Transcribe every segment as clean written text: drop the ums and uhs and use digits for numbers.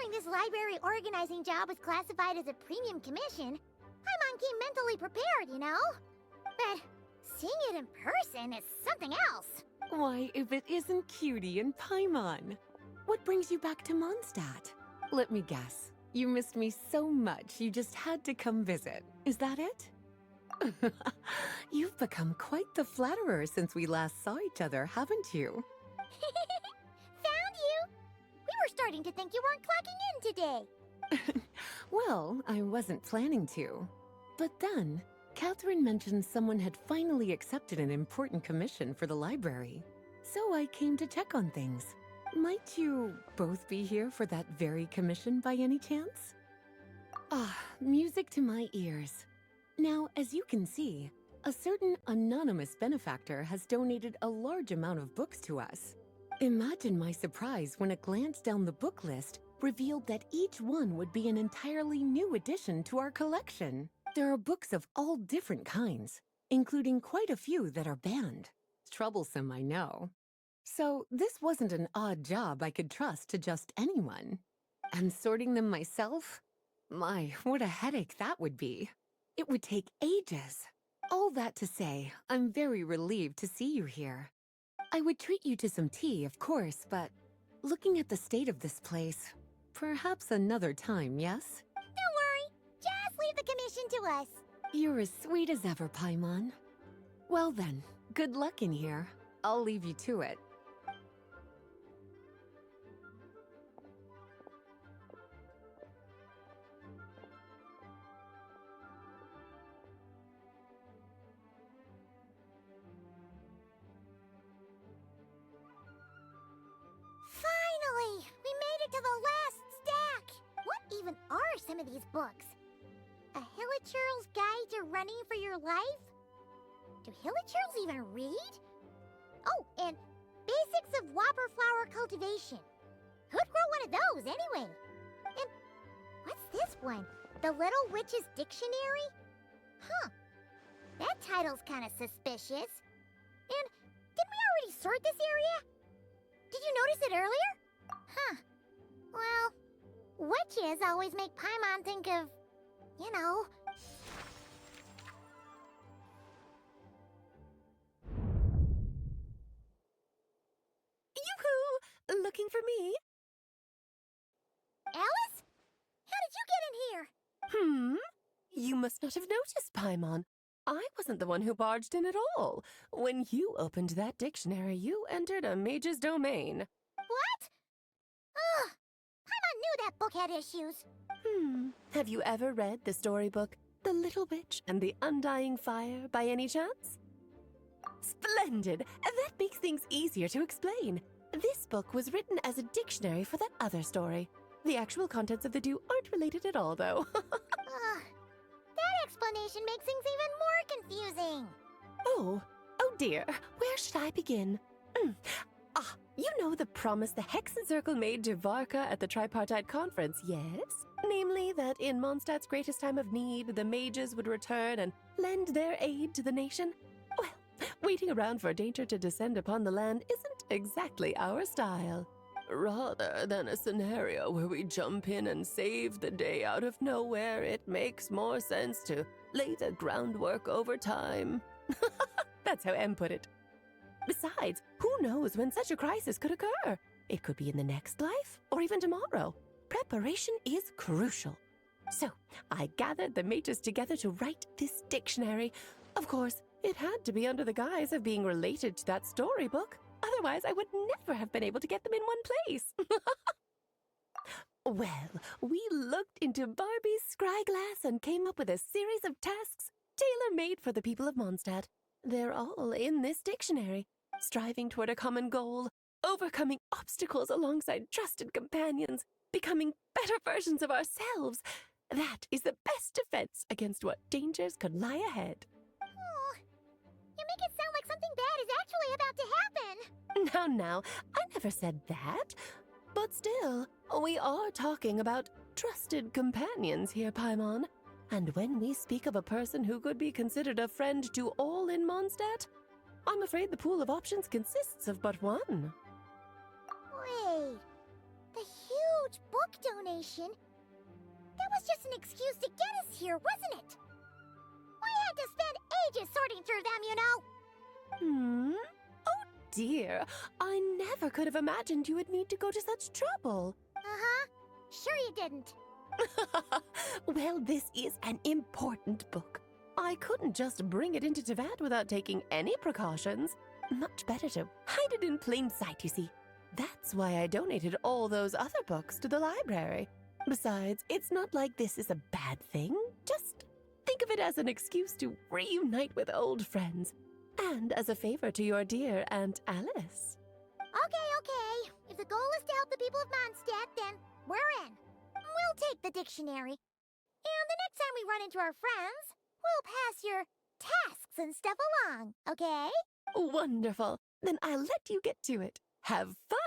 Considering this library organizing job was classified as a premium commission, Paimon came mentally prepared, you know? But seeing it in person is something else. Why, if it isn't Cutie and Paimon? What brings you back to Mondstadt? Let me guess. You missed me so much you just had to come visit. Is that it? You've become quite the flatterer since we last saw each other, haven't you? Found you! We were starting to think you weren't clocking in today. Well, I wasn't planning to. But then, Catherine mentioned someone had finally accepted an important commission for the library. So I came to check on things. Might you both be here for that very commission by any chance? Ah, music to my ears. Now, as you can see, a certain anonymous benefactor has donated a large amount of books to us. Imagine my surprise when a glance down the book list revealed that each one would be an entirely new addition to our collection. There are books of all different kinds, including quite a few that are banned. Troublesome, I know. So this wasn't an odd job I could trust to just anyone. And sorting them myself? My, what a headache that would be. It would take ages. All that to say, I'm very relieved to see you here. I would treat you to some tea, of course, but looking at the state of this place, perhaps another time, yes? Don't worry. Just leave the commission to us. You're as sweet as ever, Paimon. Well then, good luck in here. I'll leave you to it. Finally! We made it to the last stack! What even are some of these books? A Hilichurl's Guide to Running for Your Life? Do Hilichurls even read? Oh, and Basics of Whopper Flower Cultivation. Who'd grow one of those, anyway? And what's this one? The Little Witch's Dictionary? Huh. That title's kind of suspicious. And didn't we already sort this area? Did you notice it earlier? Huh. Well, witches always make Paimon think of, you know... Yoo-hoo! Looking for me? Alice? How did you get in here? You must not have noticed, Paimon. I wasn't the one who barged in at all. When you opened that dictionary, you entered a mage's domain. What? Ugh! Paimon knew that book had issues. Have you ever read the storybook, The Little Witch and the Undying Fire, by any chance? Splendid! That makes things easier to explain. This book was written as a dictionary for that other story. The actual contents of the two aren't related at all, though. That explanation makes things even more confusing. Oh dear. Where should I begin? You know the promise the Hexenzirkel made to Varka at the tripartite conference, yes? Namely, that in Mondstadt's greatest time of need, the mages would return and lend their aid to the nation? Well, waiting around for danger to descend upon the land isn't exactly our style. Rather than a scenario where we jump in and save the day out of nowhere, it makes more sense to lay the groundwork over time. That's how M put it. Besides, who knows when such a crisis could occur? It could be in the next life, or even tomorrow. Preparation is crucial. So, I gathered the mages together to write this dictionary. Of course, it had to be under the guise of being related to that storybook. Otherwise, I would never have been able to get them in one place. Well, we looked into Barbie's scryglass and came up with a series of tasks tailor-made for the people of Mondstadt. They're all in this dictionary, striving toward a common goal, overcoming obstacles alongside trusted companions, becoming better versions of ourselves. That is the best defense against what dangers could lie ahead. Oh, you make it sound like something bad is actually about to happen. Now, I never said that. But still, we are talking about trusted companions here, Paimon. And when we speak of a person who could be considered a friend to all in Mondstadt, I'm afraid the pool of options consists of but one. Wait, the huge book donation. That was just an excuse to get us here, wasn't it? We had to spend ages sorting through them, you know. Oh dear, I never could have imagined you would need to go to such trouble. Uh-huh. Sure you didn't. Well, this is an important book. I couldn't just bring it into Teyvat without taking any precautions. Much better to hide it in plain sight, you see. That's why I donated all those other books to the library. Besides, it's not like this is a bad thing. Just think of it as an excuse to reunite with old friends. And as a favor to your dear Aunt Alice. Okay. If the goal is to help the people of Mondstadt, then we're in. We'll take the dictionary. And the next time we run into our friends, we'll pass your tasks and stuff along, okay? Wonderful. Then I'll let you get to it. Have fun!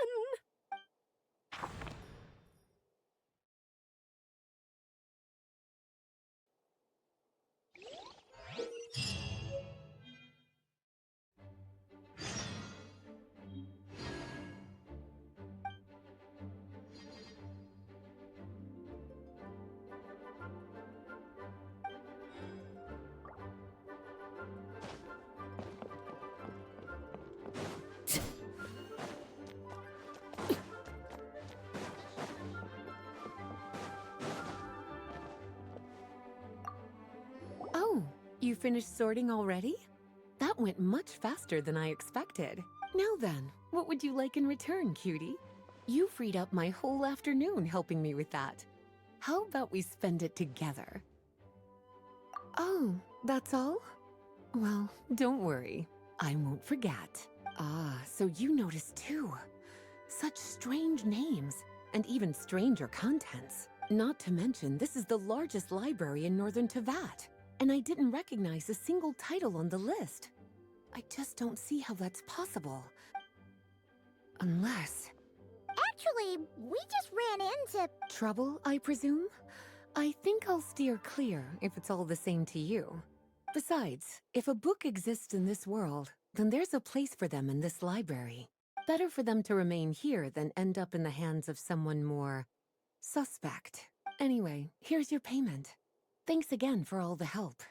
Oh, you finished sorting already? That went much faster than I expected. Now then, what would you like in return, cutie? You freed up my whole afternoon helping me with that. How about we spend it together? Oh, that's all? Well, don't worry. I won't forget. Ah, so you noticed too. Such strange names, and even stranger contents. Not to mention, this is the largest library in northern Teyvat, and I didn't recognize a single title on the list. I just don't see how that's possible. Unless... Actually, we just ran into... Trouble, I presume? I think I'll steer clear if it's all the same to you. Besides, if a book exists in this world, then there's a place for them in this library. Better for them to remain here than end up in the hands of someone more... suspect. Anyway, here's your payment. Thanks again for all the help.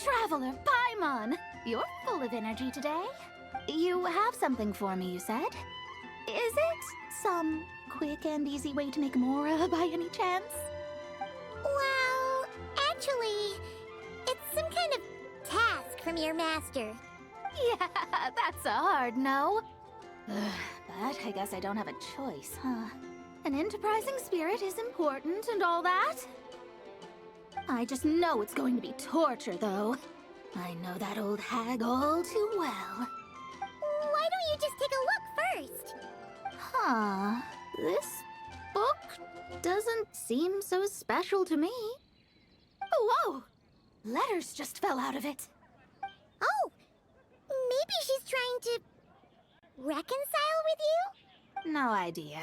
Traveler Paimon, you're full of energy today. You have something for me, you said? Is it some quick and easy way to make Mora by any chance? Well, actually, it's some kind of task from your master. Yeah, that's a hard no. But I guess I don't have a choice, huh? An enterprising spirit is important and all that. I just know it's going to be torture, though. I know that old hag all too well. Why don't you just take a look first? Huh. This book doesn't seem so special to me. Whoa! Letters just fell out of it. Oh! Maybe she's trying to... reconcile with you? No idea.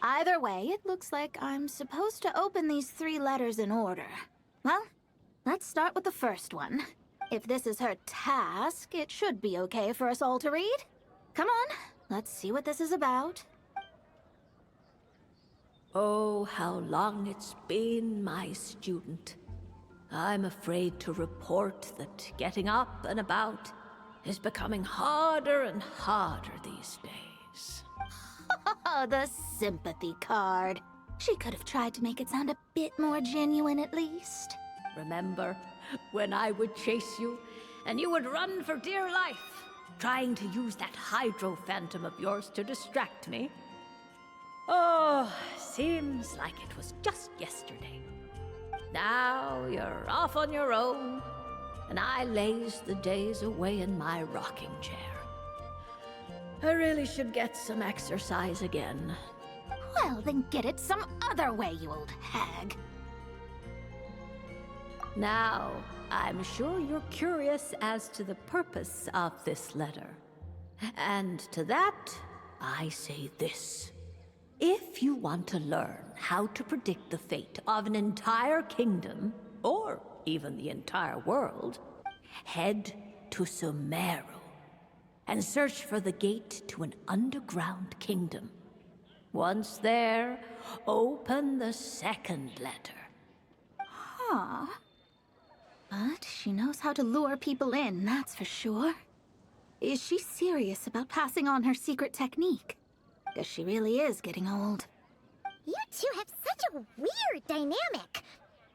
Either way, it looks like I'm supposed to open these 3 letters in order. Well, let's start with the first one. If this is her task, it should be okay for us all to read. Come on, let's see what this is about. Oh, how long it's been, my student. I'm afraid to report that getting up and about is becoming harder and harder these days. Oh, the sympathy card. She could have tried to make it sound a bit more genuine at least. Remember when I would chase you and you would run for dear life, trying to use that hydro phantom of yours to distract me? Oh, seems like it was just yesterday. Now you're off on your own, and I laze the days away in my rocking chair. I really should get some exercise again. Well, then get it some other way, you old hag. Now, I'm sure you're curious as to the purpose of this letter. And to that, I say this. If you want to learn how to predict the fate of an entire kingdom, or even the entire world, head to Sumeru and search for the gate to an underground kingdom. Once there, open the second letter. Huh. But she knows how to lure people in, that's for sure. Is she serious about passing on her secret technique? Guess she really is getting old. You two have such a weird dynamic.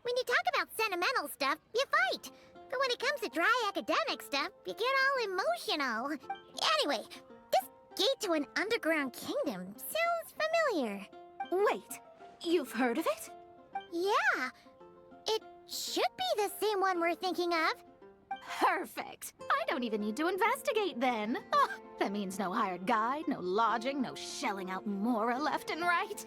When you talk about sentimental stuff, you fight. But when it comes to dry academic stuff, you get all emotional. Anyway, this gate to an underground kingdom sounds familiar. Wait, you've heard of it? Yeah, it should be the same one we're thinking of. Perfect. I don't even need to investigate then. Oh, that means no hired guide, no lodging, no shelling out Mora left and right.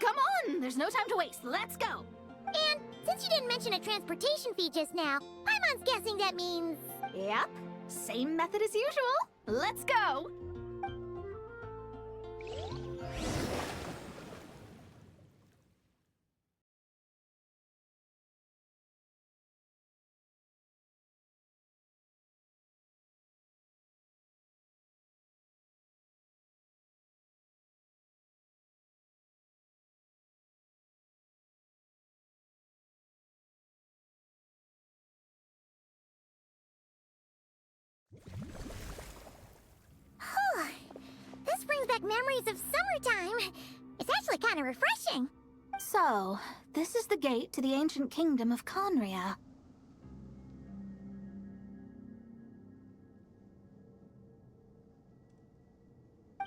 Come on, there's no time to waste. Let's go. And since you didn't mention a transportation fee just now, Paimon's guessing that means... Yep, same method as usual. Let's go. This brings back memories of summertime. It's actually kind of refreshing. So, this is the gate to the ancient kingdom of Conria.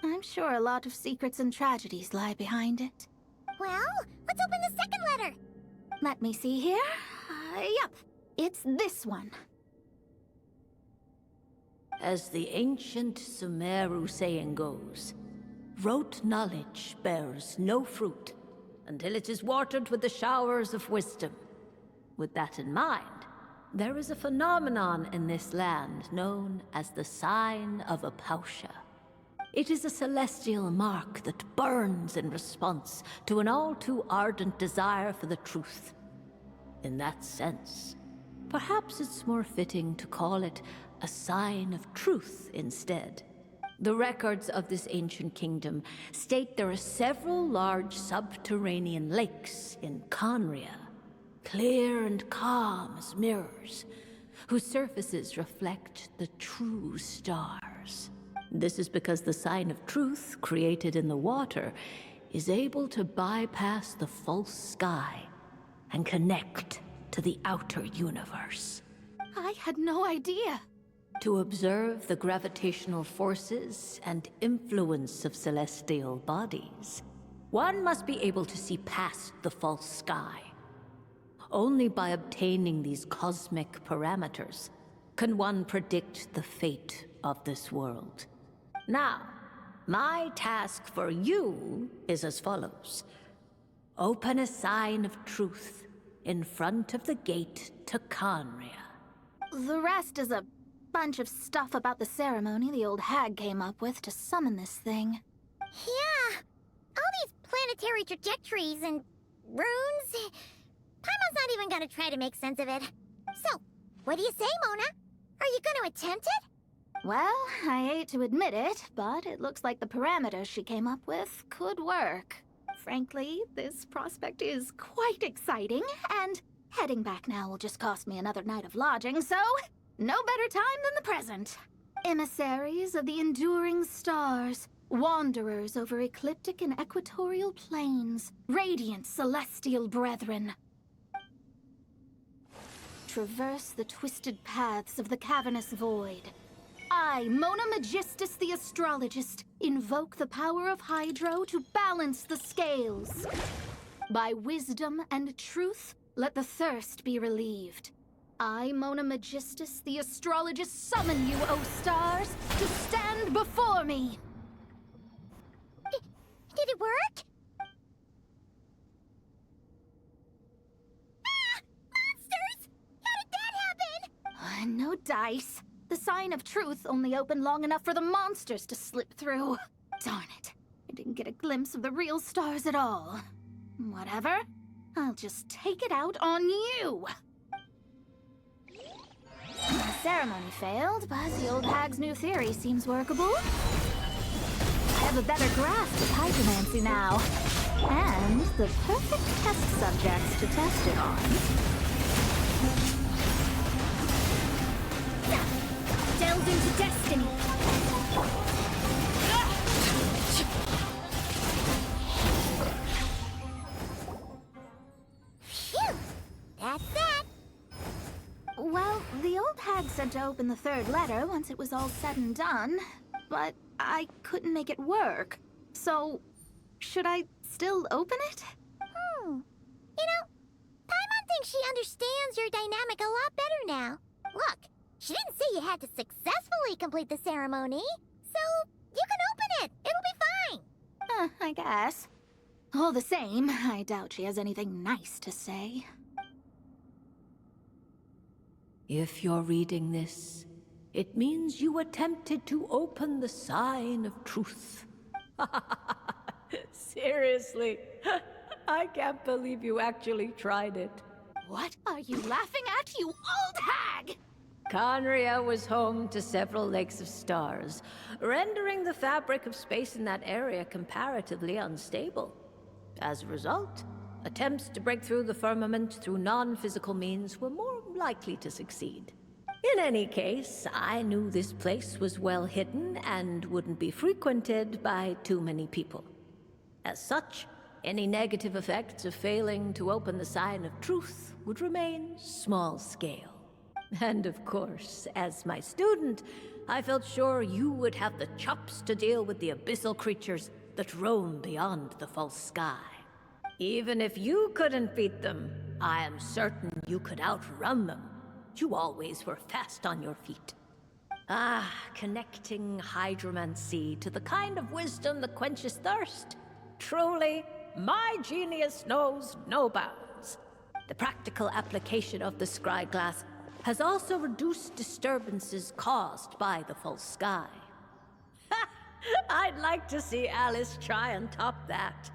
I'm sure a lot of secrets and tragedies lie behind it. Well, let's open the second letter. Let me see here. Yep, it's this one. As the ancient Sumeru saying goes, rote knowledge bears no fruit until it is watered with the showers of wisdom. With that in mind, there is a phenomenon in this land known as the Sign of Apausha. It is a celestial mark that burns in response to an all-too ardent desire for the truth. In that sense, perhaps it's more fitting to call it a sign of truth instead. The records of this ancient kingdom state there are several large subterranean lakes in Conria, clear and calm as mirrors, whose surfaces reflect the true stars. This is because the sign of truth created in the water is able to bypass the false sky and connect to the outer universe. I had no idea. To observe the gravitational forces and influence of celestial bodies, one must be able to see past the false sky. Only by obtaining these cosmic parameters can one predict the fate of this world. Now, my task for you is as follows. Open a sign of truth in front of the gate to Conria. The rest is a bunch of stuff about the ceremony the old hag came up with to summon this thing. Yeah, all these planetary trajectories and runes. Paimon's not even gonna try to make sense of it. So, what do you say, Mona? Are you gonna attempt it? Well, I hate to admit it, but it looks like the parameters she came up with could work. Frankly, this prospect is quite exciting, and heading back now will just cost me another night of lodging, so no better time than the present. Emissaries of the enduring stars, wanderers over ecliptic and equatorial plains, radiant celestial brethren. Traverse the twisted paths of the cavernous void. I, Mona Magistus the Astrologist, invoke the power of Hydro to balance the scales. By wisdom and truth, let the thirst be relieved. I, Mona Magistus the Astrologist, summon you, O stars, to stand before me! Did it work? Ah! Monsters! How did that happen? No dice. The sign of truth only opened long enough for the monsters to slip through. Darn it. I didn't get a glimpse of the real stars at all. Whatever. I'll just take it out on you. The ceremony failed, but the old hag's new theory seems workable. I have a better grasp of hydromancy now. And the perfect test subjects to test it on. Delved into destiny. Phew! That's that. Well, the old hag said to open the third letter once it was all said and done, but I couldn't make it work. So, should I still open it? You know, Paimon thinks she understands your dynamic a lot better now. Look, she didn't say you had to successfully complete the ceremony, so you can open it. It'll be fine. I guess. All the same, I doubt she has anything nice to say. If you're reading this, it means you attempted to open the sign of truth. Seriously, I can't believe you actually tried it. What are you laughing at, you old hag? Conria was home to several lakes of stars, rendering the fabric of space in that area comparatively unstable. As a result, attempts to break through the firmament through non-physical means were more likely to succeed. In any case, I knew this place was well hidden and wouldn't be frequented by too many people. As such, any negative effects of failing to open the sign of truth would remain small scale. And of course, as my student, I felt sure you would have the chops to deal with the abyssal creatures that roam beyond the false sky. Even if you couldn't beat them, I am certain you could outrun them. You always were fast on your feet. Ah, connecting hydromancy to the kind of wisdom that quenches thirst. Truly, my genius knows no bounds. The practical application of the scry glass has also reduced disturbances caused by the false sky. I'd like to see Alice try and top that.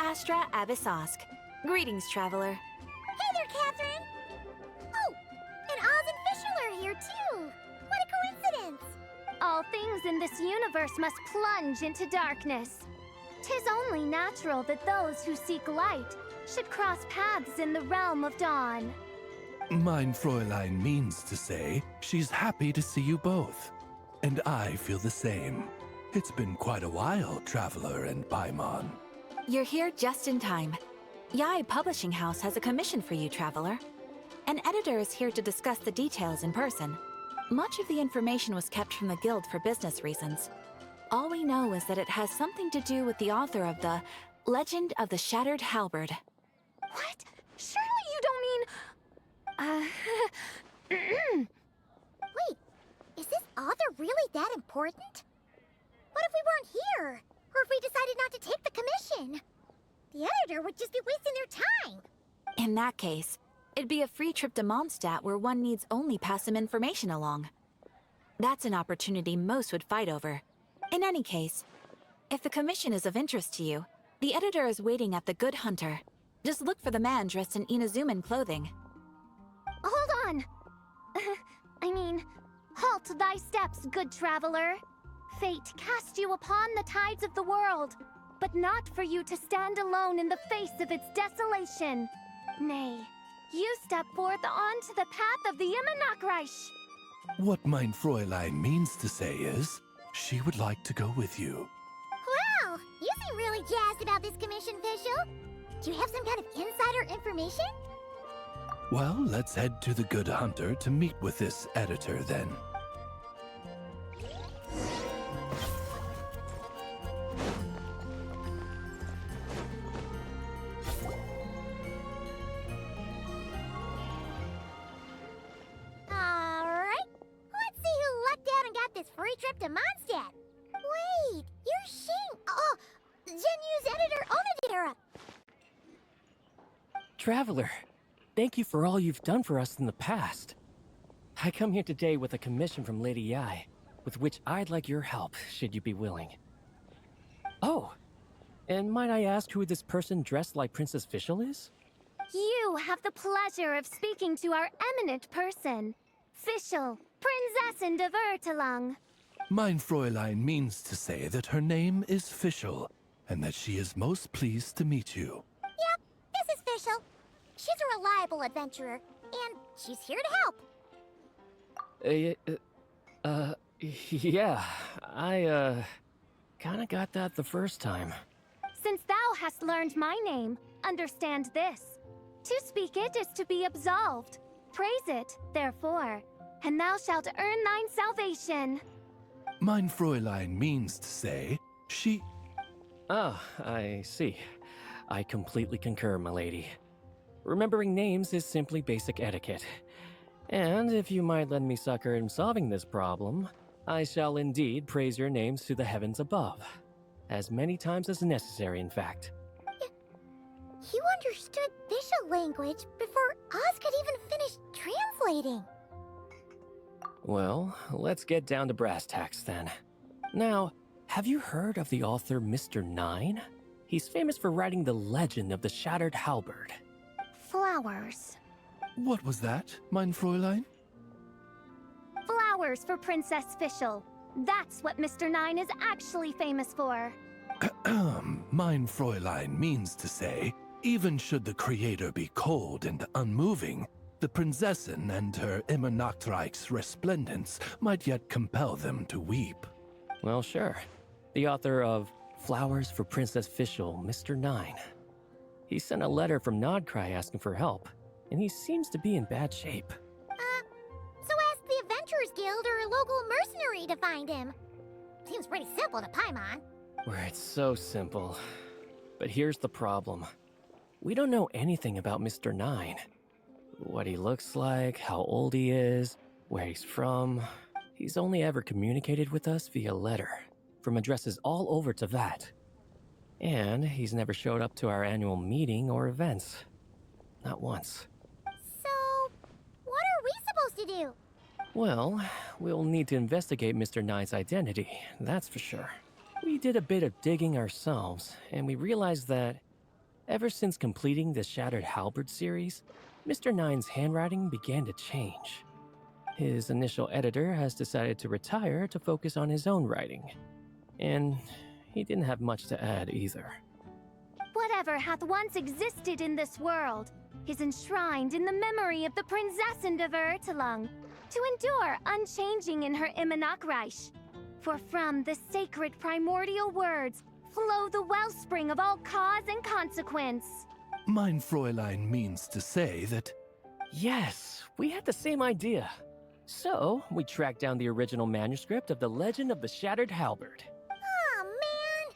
Astra Abyssosque. Greetings, traveler. Hey there, Catherine! Oh, and Oz and Fischl are here too! What a coincidence! All things in this universe must plunge into darkness. 'Tis only natural that those who seek light should cross paths in the realm of dawn. Mein Fräulein means to say she's happy to see you both. And I feel the same. It's been quite a while, Traveler and Paimon. You're here just in time. Yai Publishing House has a commission for you, traveler. An editor is here to discuss the details in person. Much of the information was kept from the guild for business reasons. All we know is that it has something to do with the author of the Legend of the Shattered Halberd. What? Surely you don't mean... Wait, is this author really that important? What if we weren't here? Or if we decided not to take the commission? The editor would just be wasting their time. In that case, it'd be a free trip to Mondstadt where one needs only pass some information along. That's an opportunity most would fight over. In any case, if the commission is of interest to you, the editor is waiting at the Good Hunter. Just look for the man dressed in Inazuman clothing. Hold on! Halt thy steps, good traveler. Fate cast you upon the tides of the world, but not for you to stand alone in the face of its desolation. Nay, you step forth onto the path of the Immernachtreich. What Mein Fräulein means to say is, she would like to go with you. Wow, you seem really jazzed about this commission, Fischl. Do you have some kind of insider information? Well, let's head to the Good Hunter to meet with this editor then. Alright, let's see who lucked out and got this free trip to Mondstadt. Wait, you're Shing. Oh, Genyu's editor, Onodera. Traveler, thank you for all you've done for us in the past. I come here today with a commission from Lady Yai, with which I'd like your help, should you be willing. Oh, and might I ask who this person dressed like Princess Fischl is? You have the pleasure of speaking to our eminent person, Fischl, Prinzessin de Vertelung. Mein Fräulein means to say that her name is Fischl, and that she is most pleased to meet you. Yep, this is Fischl. She's a reliable adventurer, and she's here to help. Yeah, I, kinda got that the first time. Since thou hast learned my name, understand this. To speak it is to be absolved. Praise it, therefore, and thou shalt earn thine salvation. Mein Fräulein means to say, she... Ah, I see. I completely concur, milady. Remembering names is simply basic etiquette. And if you might lend me succor in solving this problem, I shall indeed praise your names to the heavens above. As many times as necessary, in fact. You understood Fischl language before Oz could even finish translating. Well, let's get down to brass tacks then. Now, have you heard of the author Mr. Nine? He's famous for writing the legend of the Shattered Halberd. Flowers. What was that, Mein Fräulein? Flowers for Princess Fischl. That's what Mr. Nine is actually famous for. Mein Fräulein means to say, even should the creator be cold and unmoving, the Prinzessin and her Immernachtreich's resplendence might yet compel them to weep. Well, sure. The author of Flowers for Princess Fischl, Mr. Nine. He sent a letter from Nodcry asking for help, and he seems to be in bad shape. So ask the Adventurers Guild or a local mercenary to find him. Seems pretty simple to Paimon. Where it's so simple. But here's the problem. We don't know anything about Mr. Nine. What he looks like, how old he is, where he's from. He's only ever communicated with us via letter, from addresses all over Teyvat. And he's never showed up to our annual meeting or events. Not once. So, what are we supposed to do? Well, we'll need to investigate Mr. Nine's identity, that's for sure. We did a bit of digging ourselves, and we realized that Ever since completing the Shattered Halberd series, Mr. Nine's handwriting began to change. His initial editor has decided to retire to focus on his own writing. And he didn't have much to add either. Whatever hath once existed in this world is enshrined in the memory of the Prinzessin de Vertelung, to endure unchanging in her Immenachreich. For from the sacred primordial words flow the wellspring of all cause and consequence. Mein Fräulein means to say that... Yes, we had the same idea. So, we tracked down the original manuscript of The Legend of the Shattered Halberd. Oh, man!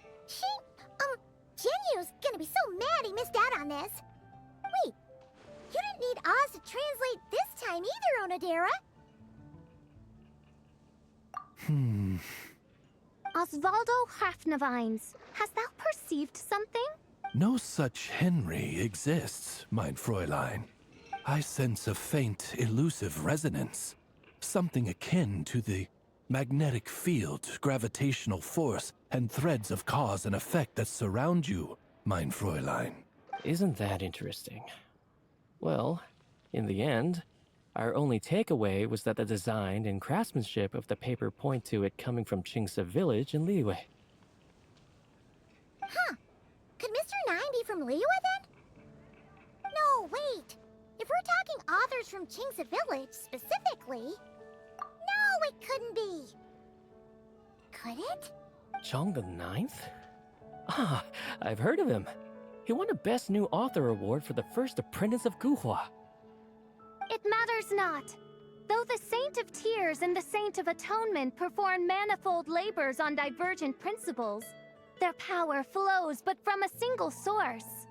Genyu's gonna be so mad he missed out on this. Wait, you didn't need Oz to translate this time either, Onodera. Osvaldo Hafnavines, hast thou perceived something? No such Henry exists, mein Fräulein. I sense a faint, elusive resonance. Something akin to the magnetic field, gravitational force, and threads of cause and effect that surround you, mein Fräulein. Isn't that interesting? Well, in the end, our only takeaway was that the design and craftsmanship of the paper point to it coming from Qingce village in Liyue. Huh. Could Mr. Nine be from Liyue then? No, wait. If we're talking authors from Qingce village specifically... No, it couldn't be. Could it? Chong the Ninth? Ah, I've heard of him. He won a Best New Author award for the first apprentice of Guhua. It matters not. Though the Saint of Tears and the Saint of Atonement perform manifold labors on divergent principles, their power flows but from a single source.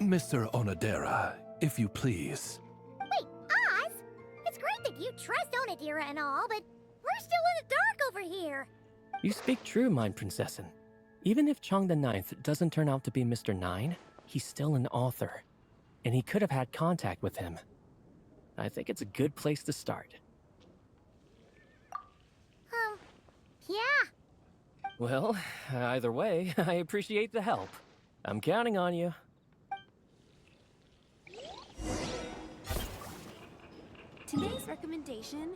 Mr. Onodera, if you please. Wait, Oz? It's great that you trust Onodera and all, but we're still in the dark over here. You speak true, mein Prinzessin. Even if Chong the Ninth doesn't turn out to be Mr. Nine, he's still an author. And he could have had contact with him. I think it's a good place to start. Yeah. Well, either way, I appreciate the help. I'm counting on you. Today's recommendation.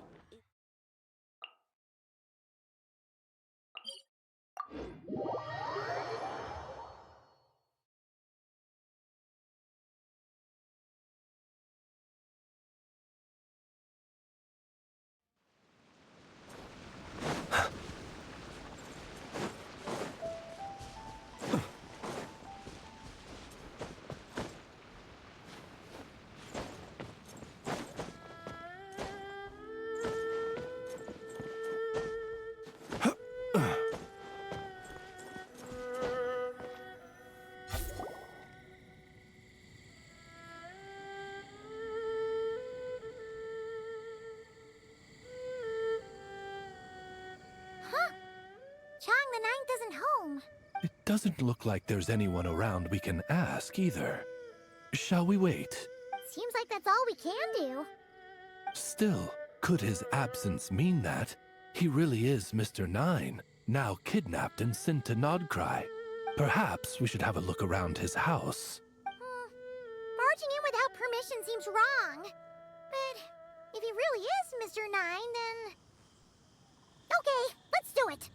Chong the Ninth isn't home. It doesn't look like there's anyone around we can ask either. Shall we wait? Seems like that's all we can do. Still, could his absence mean that he really is Mr. Nine, now kidnapped and sent to Nodcry? Perhaps we should have a look around his house. Barging in without permission seems wrong. But if he really is Mr. Nine, then... Okay, let's do it.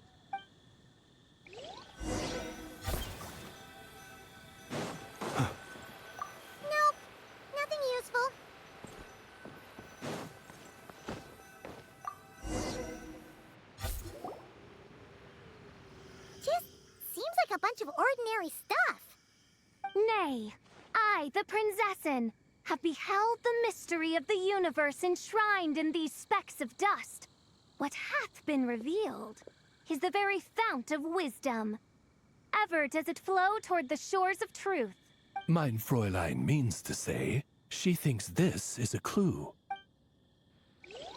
Nope, nothing useful. Just seems like a bunch of ordinary stuff. Nay, I, the Prinzessin, have beheld the mystery of the universe enshrined in these specks of dust. What hath been revealed is the very fount of wisdom. Ever does it flow toward the shores of truth. Mein Fräulein means to say, she thinks this is a clue. Wait!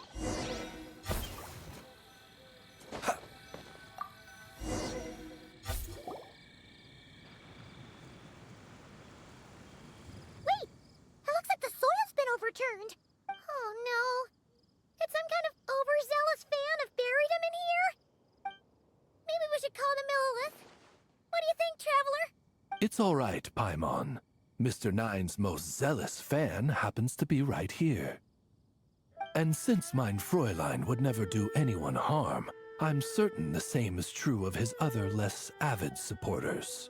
It looks like the soil's been overturned. Oh no. Did some kind of overzealous fan have buried him in here? Maybe we should call the Millilith. What do you think, Traveler? It's all right, Paimon. Mr. Nine's most zealous fan happens to be right here. And since mein Fräulein would never do anyone harm, I'm certain the same is true of his other less avid supporters.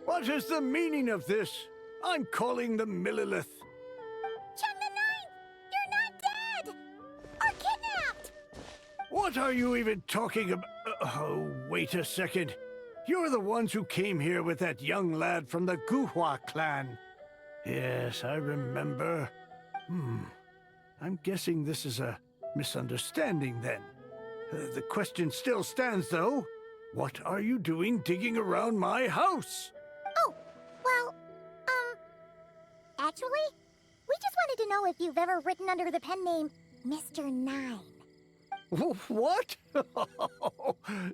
What is the meaning of this? I'm calling the Millilith. Chung the Ninth! You're not dead! Or kidnapped! What are you even talking about? Oh, wait a second. You're the ones who came here with that young lad from the Guhua clan. Yes, I remember. I'm guessing this is a misunderstanding then. The question still stands, though. What are you doing digging around my house? Oh, well, actually, we just wanted to know if you've ever written under the pen name Mr. Nine. What?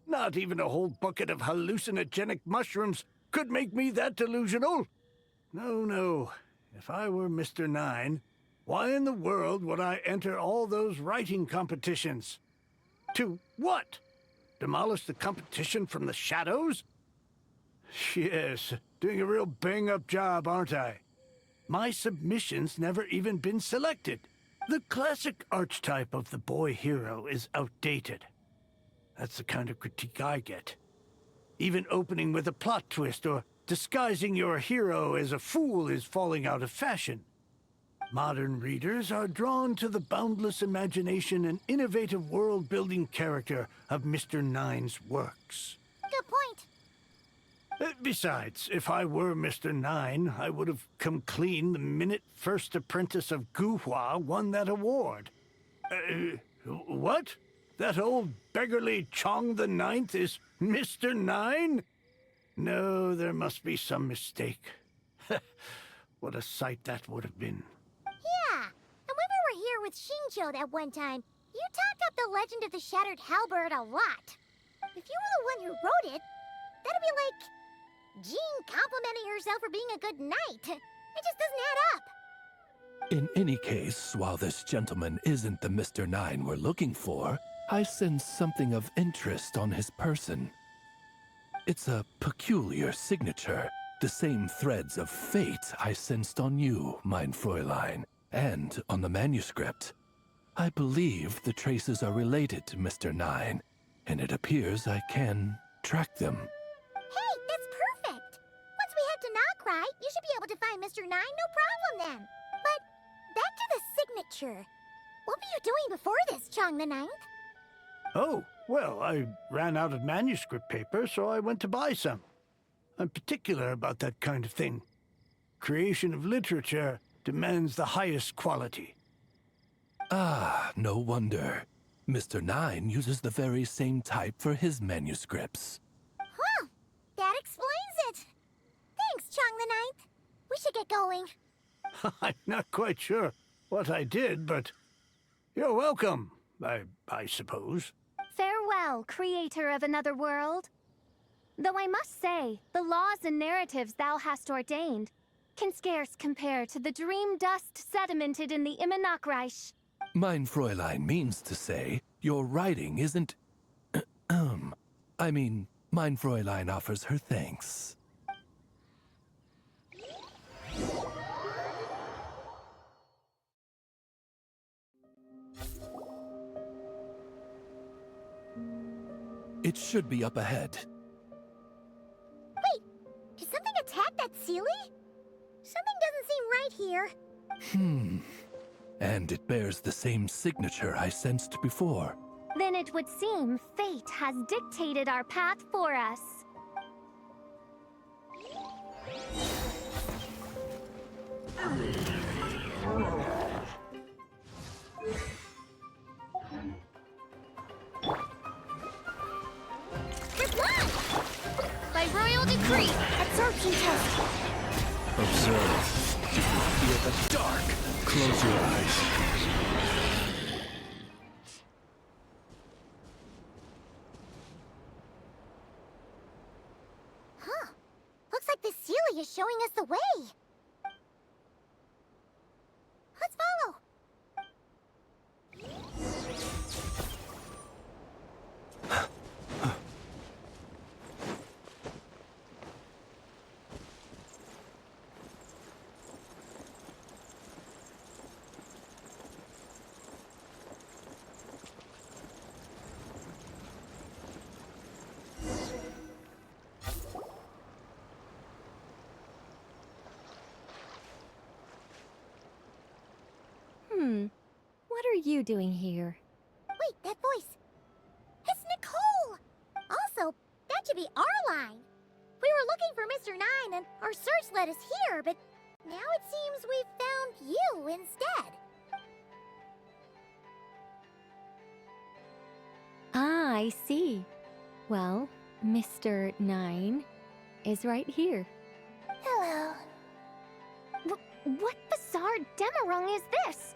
Not even a whole bucket of hallucinogenic mushrooms could make me that delusional. No. If I were Mr. Nine, why in the world would I enter all those writing competitions? To what? Demolish the competition from the shadows? Yes, doing a real bang-up job, aren't I? My submission's never even been selected. The classic archetype of the boy hero is outdated. That's the kind of critique I get. Even opening with a plot twist or disguising your hero as a fool is falling out of fashion. Modern readers are drawn to the boundless imagination and innovative world-building character of Mr. Nine's works. Good point. Besides, if I were Mr. Nine, I would have come clean the minute First Apprentice of Guhua won that award. What? That old beggarly Chong the Ninth is Mr. Nine? No, there must be some mistake. What a sight that would have been. Yeah, and when we were here with Shinjo that one time, you talked up the legend of the Shattered Halberd a lot. If you were the one who wrote it, that'd be like Jean complimenting herself for being a good knight. It just doesn't add up. In any case, while this gentleman isn't the Mr. Nine we're looking for, I sense something of interest on his person. It's a peculiar signature, the same threads of fate I sensed on you, mein Fräulein, and on the manuscript. I believe the traces are related to Mr. Nine, and it appears I can track them. Hey, that's perfect. Once we head to Nokrai, you should be able to find Mr. Nine, no problem then. But back to the signature. What were you doing before this, Chong the Ninth? Oh, well, I ran out of manuscript paper, so I went to buy some. I'm particular about that kind of thing. Creation of literature demands the highest quality. Ah, no wonder. Mr. Nine uses the very same type for his manuscripts. Huh, that explains it. Thanks, Chong the Ninth. We should get going. I'm not quite sure what I did, but you're welcome, I suppose. Farewell, creator of another world. Though I must say, the laws and narratives thou hast ordained can scarce compare to the dream dust sedimented in the Immenachreich. Mein Fräulein means to say, your writing isn't... I mean, mein Fräulein offers her thanks. It should be up ahead. Wait, did something attack that Sealy? Something doesn't seem right here. And it bears the same signature I sensed before. Then it would seem fate has dictated our path for us. By royal decree, Absorption test. Observe. You can feel the dark. Close your eyes. Huh. Looks like the Sealy is showing us the way. Let's follow. you doing here? Wait, that voice. It's Nicole! Also, that should be our line. We were looking for Mr. Nine and our search led us here, but now it seems we've found you instead. Ah, I see. Well, Mr. Nine is right here. Hello. What bizarre demarung is this?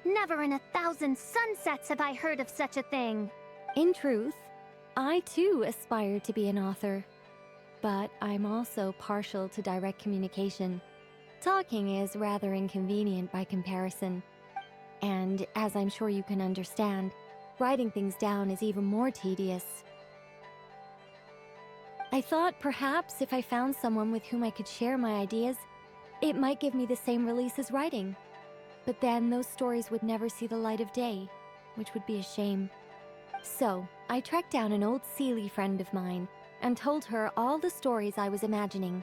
Never in 1,000 sunsets have I heard of such a thing. In truth, I too aspire to be an author. But I'm also partial to direct communication. Talking is rather inconvenient by comparison. And as I'm sure you can understand, writing things down is even more tedious. I thought perhaps if I found someone with whom I could share my ideas, it might give me the same release as writing. But then those stories would never see the light of day, which would be a shame. So, I tracked down an old Seelie friend of mine and told her all the stories I was imagining.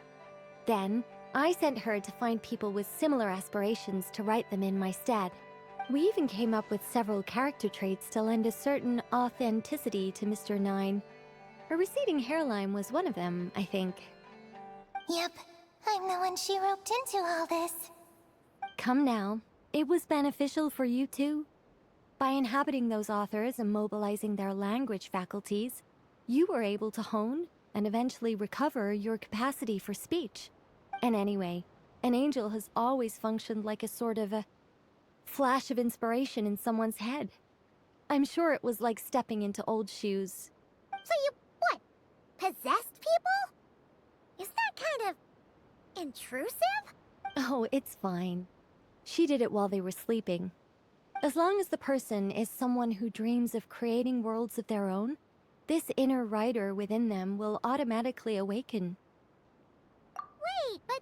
Then, I sent her to find people with similar aspirations to write them in my stead. We even came up with several character traits to lend a certain authenticity to Mr. Nine. A receding hairline was one of them, I think. Yep, I'm the one she roped into all this. Come now, it was beneficial for you too. By inhabiting those authors and mobilizing their language faculties, you were able to hone and eventually recover your capacity for speech. And anyway, an angel has always functioned like a sort of a flash of inspiration in someone's head. I'm sure it was like stepping into old shoes. So you, what, possessed people? Is that kind of intrusive? Oh, it's fine. She did it while they were sleeping. As long as the person is someone who dreams of creating worlds of their own, this inner writer within them will automatically awaken. Wait, but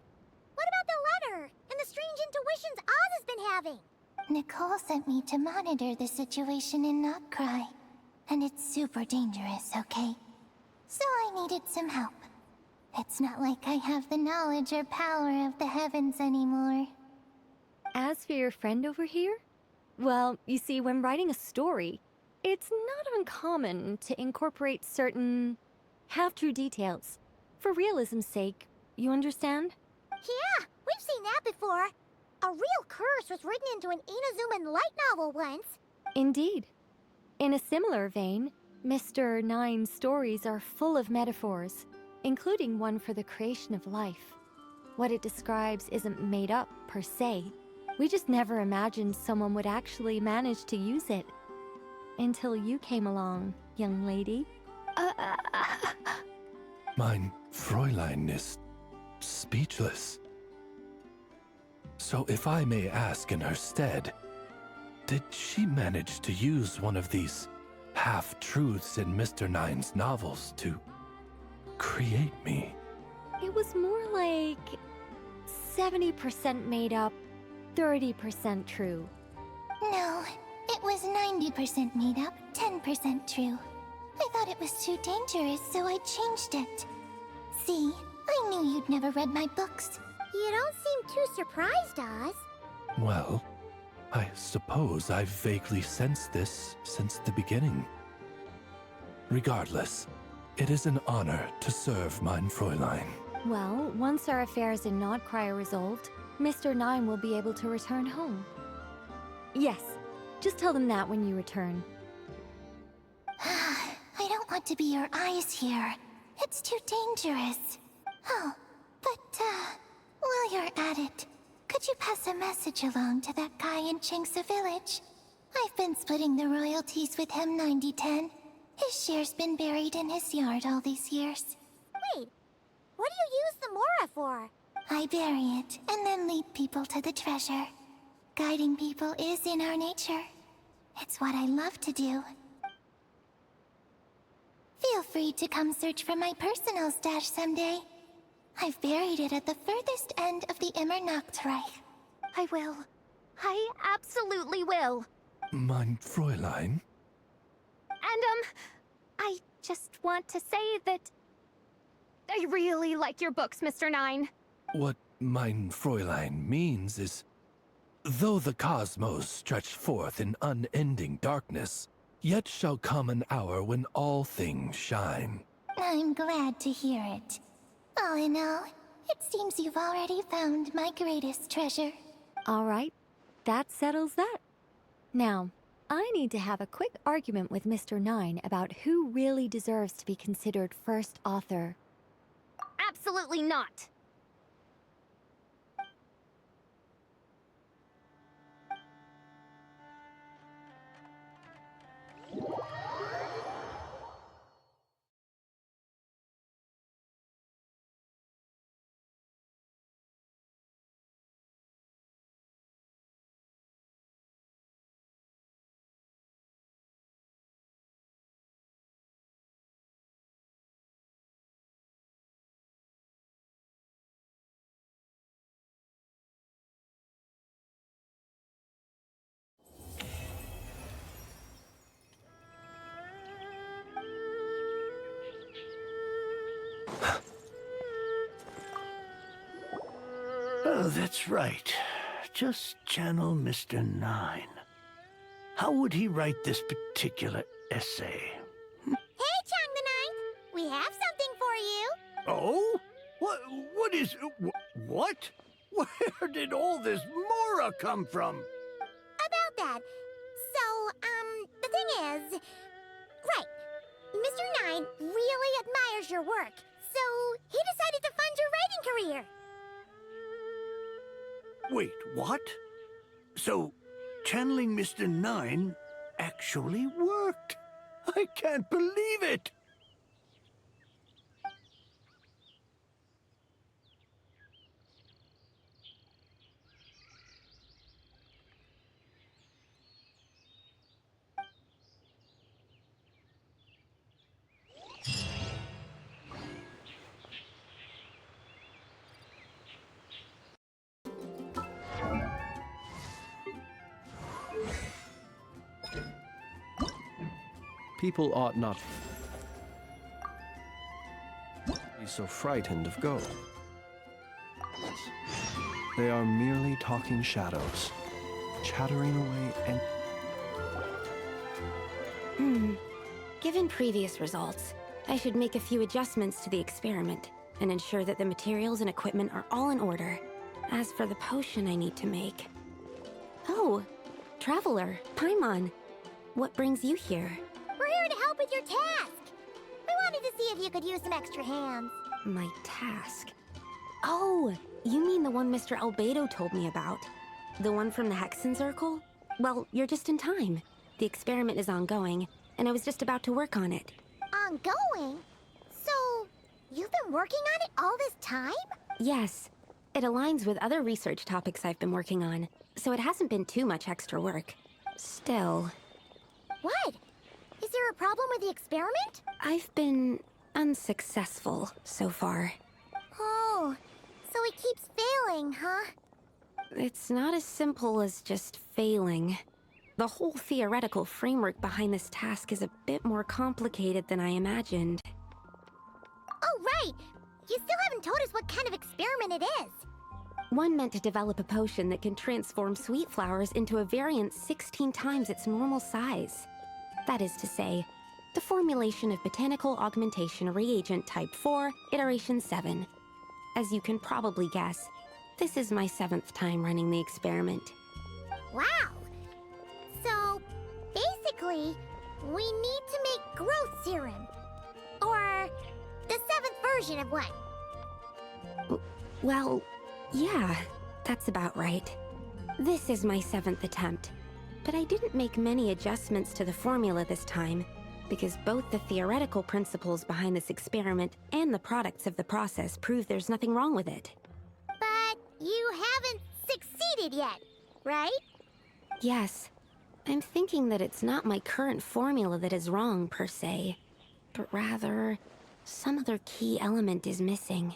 what about the letter and the strange intuitions Oz has been having? Nicole sent me to monitor the situation in Notcry. And it's super dangerous, okay? So I needed some help. It's not like I have the knowledge or power of the heavens anymore. As for your friend over here? Well, you see, when writing a story, it's not uncommon to incorporate certain half-true details. For realism's sake, you understand? Yeah, we've seen that before. A real curse was written into an Inazuman light novel once. Indeed. In a similar vein, Mr. Nine's stories are full of metaphors, including one for the creation of life. What it describes isn't made up, per se. We just never imagined someone would actually manage to use it. Until you came along, young lady. Mein Fräulein is speechless. So if I may ask in her stead, did she manage to use one of these half-truths in Mr. Nine's novels to create me? It was more like 70% made up, 30% true. No, it was 90% made up, 10% true. I thought it was too dangerous, so I changed it. See, I knew you'd never read my books. You don't seem too surprised, Oz. Well, I suppose I've vaguely sensed this since the beginning. Regardless, it is an honor to serve mein Fräulein. Well, once our affairs in Notcry are resolved, Mr. Nine will be able to return home. Yes, just tell them that when you return. I don't want to be your eyes here. It's too dangerous. Oh, but, while you're at it, could you pass a message along to that guy in Chingsa village? I've been splitting the royalties with him 90-10. His share's been buried in his yard all these years. Wait, what do you use the Mora for? I bury it, and then lead people to the treasure. Guiding people is in our nature. It's what I love to do. Feel free to come search for my personal stash someday. I've buried it at the furthest end of the Immernachtreich. I will. I absolutely will. Mein Fräulein? And, I just want to say that I really like your books, Mr. Nine. What mein Fräulein means is... Though the cosmos stretch forth in unending darkness, yet shall come an hour when all things shine. I'm glad to hear it. All in all, it seems you've already found my greatest treasure. All right, that settles that. Now, I need to have a quick argument with Mr. Nine about who really deserves to be considered first author. Absolutely not! Oh, that's right. Just channel Mr. Nine. How would he write this particular essay? Hey, Chang the Ninth! We have something for you! Oh? What is... what? Where did all this Mora come from? About that. So, the thing is... Right. Mr. Nine really admires your work, so he decided to fund your writing career. Wait, what? So, channeling Mr. Nine actually worked. I can't believe it. People ought not be so frightened of Go. They are merely talking shadows, chattering away and... Given previous results, I should make a few adjustments to the experiment and ensure that the materials and equipment are all in order. As for the potion I need to make... Oh, Traveler, Paimon, what brings you here? We're here to help with your task. We wanted to see if you could use some extra hands. My task? Oh, you mean the one Mr. Albedo told me about? The one from the Hexenzirkel? Well, you're just in time. The experiment is ongoing, and I was just about to work on it. Ongoing? So, you've been working on it all this time? Yes. It aligns with other research topics I've been working on, so it hasn't been too much extra work. Still... What? Is there a problem with the experiment? I've been unsuccessful so far. Oh, so it keeps failing, huh? It's not as simple as just failing. The whole theoretical framework behind this task is a bit more complicated than I imagined. Oh, right! You still haven't told us what kind of experiment it is. One meant to develop a potion that can transform sweet flowers into a variant 16 times its normal size. That is to say, the formulation of Botanical Augmentation Reagent Type 4, Iteration 7. As you can probably guess, this is my 7th time running the experiment. Wow! So, basically, we need to make growth serum. Or the 7th version of one. Well, yeah, that's about right. This is my 7th attempt, but I didn't make many adjustments to the formula this time, because both the theoretical principles behind this experiment and the products of the process prove there's nothing wrong with it. But you haven't succeeded yet, right? Yes. I'm thinking that it's not my current formula that is wrong, per se, but rather, some other key element is missing.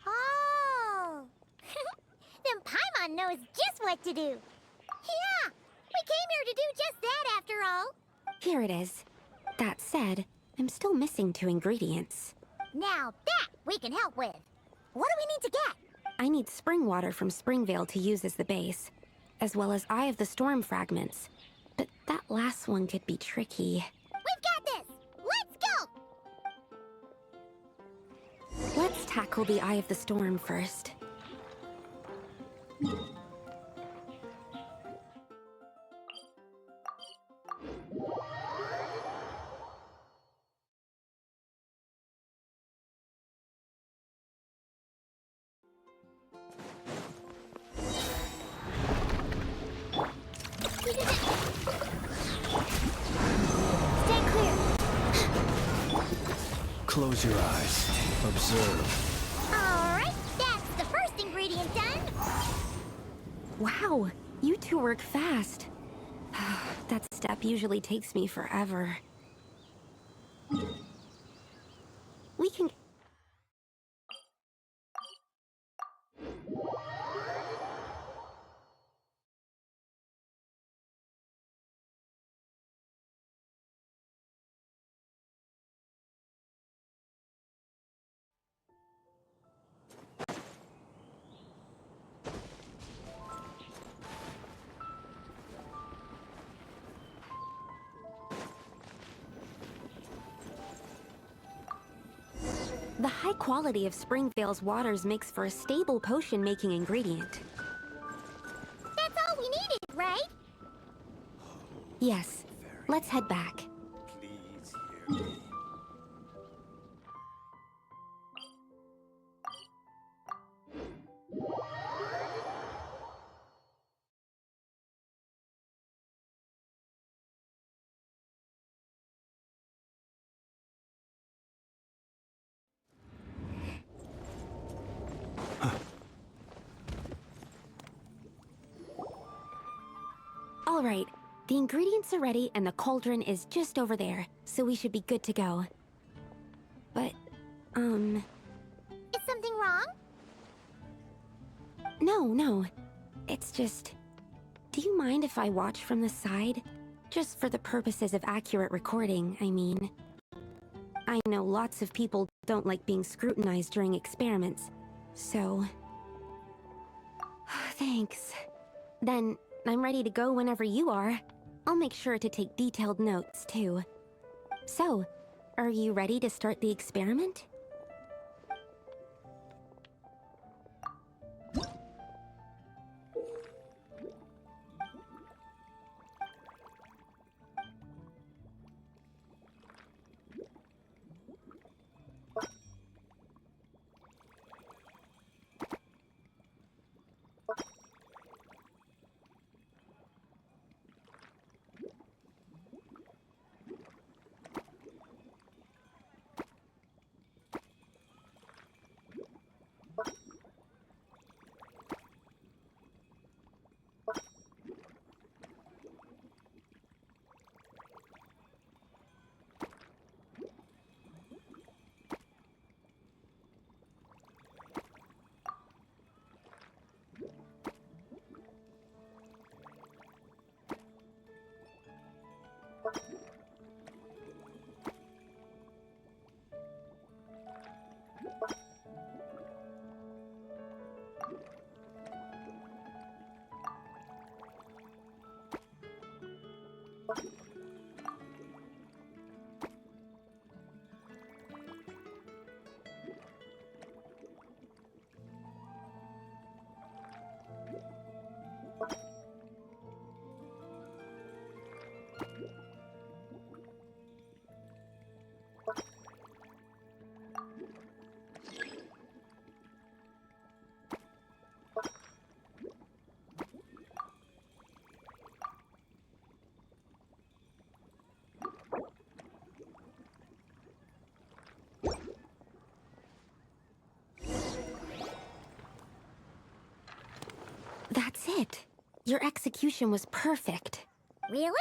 Oh! Then Paimon knows just what to do. Yeah! We came here to do just that, after all. Here it is. That said, I'm still missing 2 ingredients. Now that we can help with. What do we need to get? I need spring water from Springvale to use as the base. as well as Eye of the Storm fragments. But that last one could be tricky. We've got this! Let's go! Let's tackle the Eye of the Storm first. Stay clear! Close your eyes. Observe. Alright, that's the first ingredient done! Wow, you two work fast. That step usually takes me forever. We can... The high quality of Springvale's waters makes for a stable potion-making ingredient. That's all we needed, right? Yes, let's head back. Please hear me. All right, the ingredients are ready and the cauldron is just over there, so we should be good to go. But, Is something wrong? No. It's just... Do you mind if I watch from the side? Just for the purposes of accurate recording, I mean. I know lots of people don't like being scrutinized during experiments, so... Thanks. Then, I'm ready to go whenever you are. I'll make sure to take detailed notes, too. So, are you ready to start the experiment? That's it. Your execution was perfect. Really?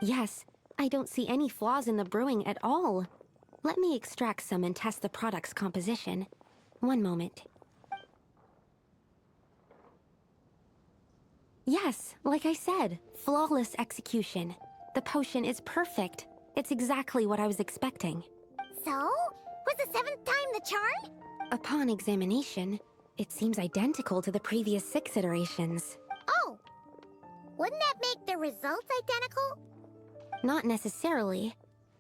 Yes, I don't see any flaws in the brewing at all. Let me extract some and test the product's composition. One moment. Yes, like I said, flawless execution. The potion is perfect. It's exactly what I was expecting. So? Was the 7th time the charm? Upon examination, It seems identical to the previous 6 iterations. Oh! Wouldn't that make the results identical? Not necessarily.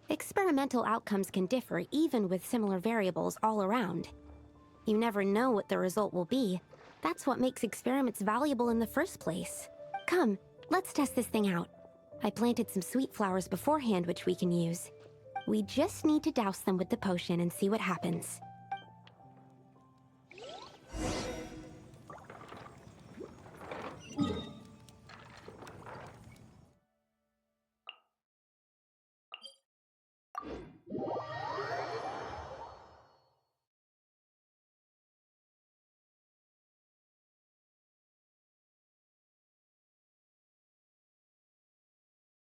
Experimental outcomes can differ even with similar variables all around. You never know what the result will be. That's what makes experiments valuable in the first place. Come, let's test this thing out. I planted some sweet flowers beforehand which we can use. We just need to douse them with the potion and see what happens.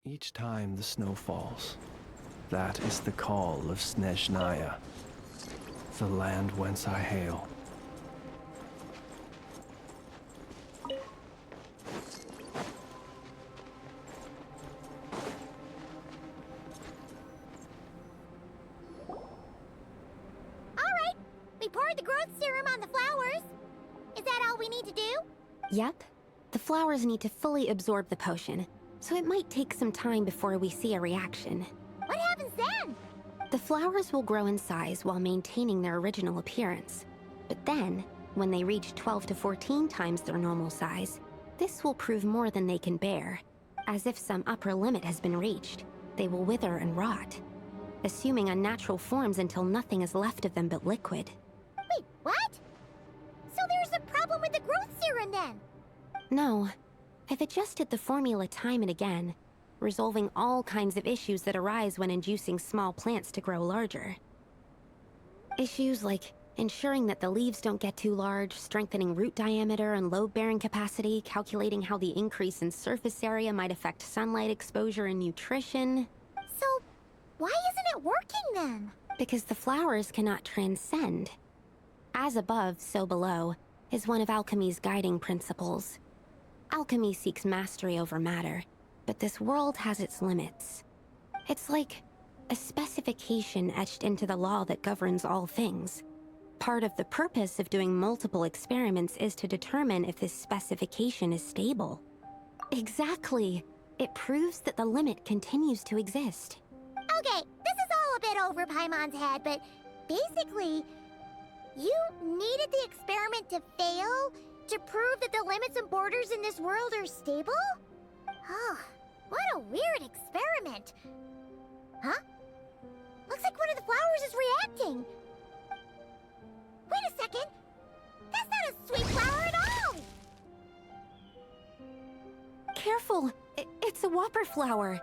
Each time the snow falls, that is the call of Snezhnaya, the land whence I hail. Alright, we poured the growth serum on the flowers. Is that all we need to do? Yep. The flowers need to fully absorb the potion, so it might take some time before we see a reaction. What happens then? The flowers will grow in size while maintaining their original appearance. But then, when they reach 12 to 14 times their normal size, this will prove more than they can bear. As if some upper limit has been reached, they will wither and rot, assuming unnatural forms until nothing is left of them but liquid. Wait, what? So there's a problem with the growth serum then? No. I've adjusted the formula time and again, resolving all kinds of issues that arise when inducing small plants to grow larger. Issues like ensuring that the leaves don't get too large, strengthening root diameter and load-bearing capacity, calculating how the increase in surface area might affect sunlight exposure and nutrition. So, why isn't it working then? Because the flowers cannot transcend. As above, so below, is one of alchemy's guiding principles. Alchemy seeks mastery over matter, but this world has its limits. It's like a specification etched into the law that governs all things. Part of the purpose of doing multiple experiments is to determine if this specification is stable. Exactly. It proves that the limit continues to exist. Okay, this is all a bit over Paimon's head, but basically, you needed the experiment to fail to prove that the limits and borders in this world are stable? Oh, what a weird experiment. Huh? Looks like one of the flowers is reacting. Wait a second. That's not a sweet flower at all! Careful! It's a whopper flower.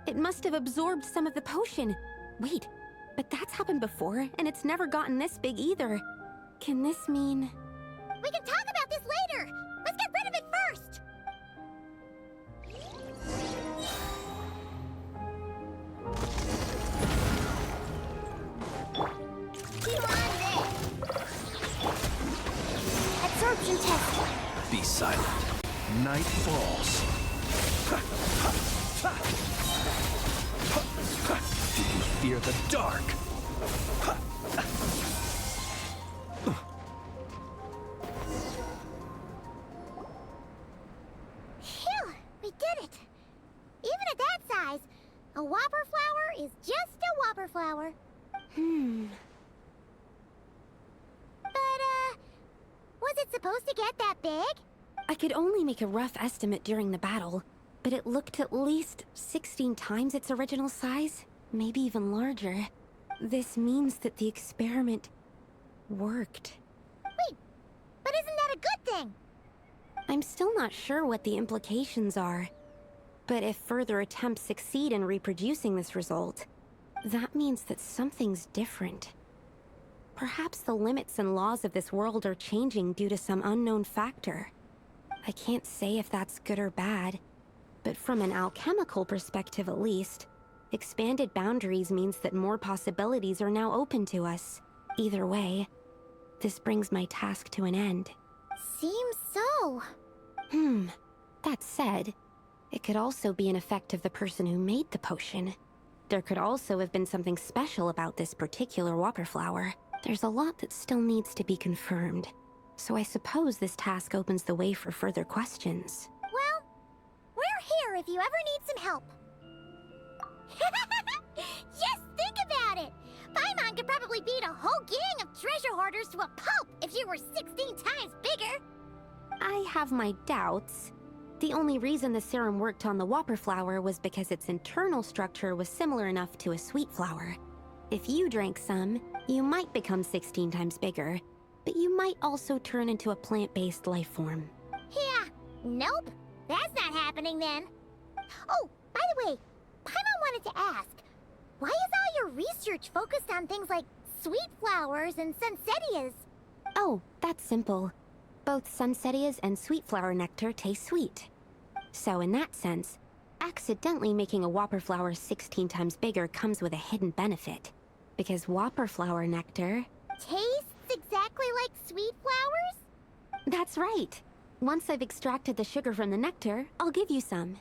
It must have absorbed some of the potion. Wait, but that's happened before, and it's never gotten this big either. Can this mean... We can talk about this later! Let's get rid of it first! Keep on this! Absorption test! Be silent. Night falls. Do you fear the dark? Phew! We did it! Even at that size, a whopper flower is just a whopper flower. But, was it supposed to get that big? I could only make a rough estimate during the battle, but it looked at least 16 times its original size, maybe even larger. This means that the experiment worked. Wait, but isn't that a good thing? I'm still not sure what the implications are, but if further attempts succeed in reproducing this result, that means that something's different. Perhaps the limits and laws of this world are changing due to some unknown factor. I can't say if that's good or bad, but from an alchemical perspective at least, expanded boundaries means that more possibilities are now open to us. Either way, this brings my task to an end. Seems so. That said, it could also be an effect of the person who made the potion. There could also have been something special about this particular whopper flower. There's a lot that still needs to be confirmed, So I suppose this task opens the way for further questions. Well, we're here if you ever need some help. Just think about it! Paimon could probably beat a whole gang of treasure hoarders to a pulp if you were 16 times bigger! I have my doubts. The only reason the serum worked on the whopper flower was because its internal structure was similar enough to a sweet flower. If you drank some, you might become 16 times bigger, but you might also turn into a plant-based life form. Yeah, nope. That's not happening then. Oh, by the way, Paimon wanted to ask, why is all your research focused on things like sweet flowers and sunsettias? Oh, that's simple. Both sunsettias and sweet flower nectar taste sweet. So in that sense, accidentally making a whopper flower 16 times bigger comes with a hidden benefit. Because whopper flower nectar... Tastes exactly like sweet flowers? That's right. Once I've extracted the sugar from the nectar, I'll give you some.